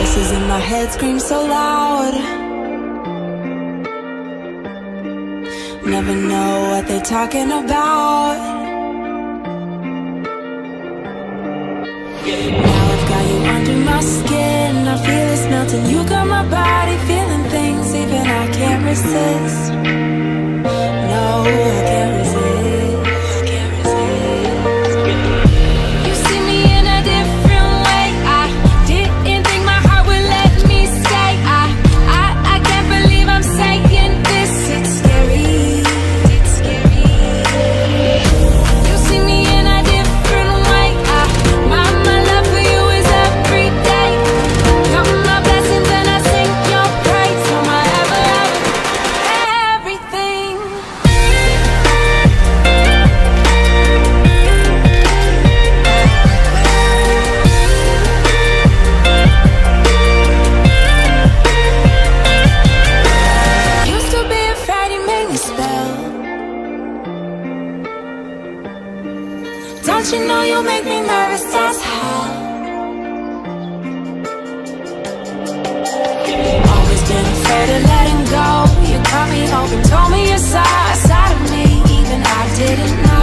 Voices in my head scream so loud. Never know what they're talking about. Now I've got you under my skin. I feel it's melting. You got my body feeling things even I can't resist. No, I can't resist. I can't resist. You see me in a different way. I didn't think my heart would let me stay. I can't believe I'm saying this. It's scary. It's scary. You see me in a different way. My love for you is every day. Count my blessings and I sing your praise. You're my everything. Used to be afraid you made me spell. Don't you know you make me nervous as hell? Always been afraid of letting go. You cut me open, told me your side of me, even I didn't know.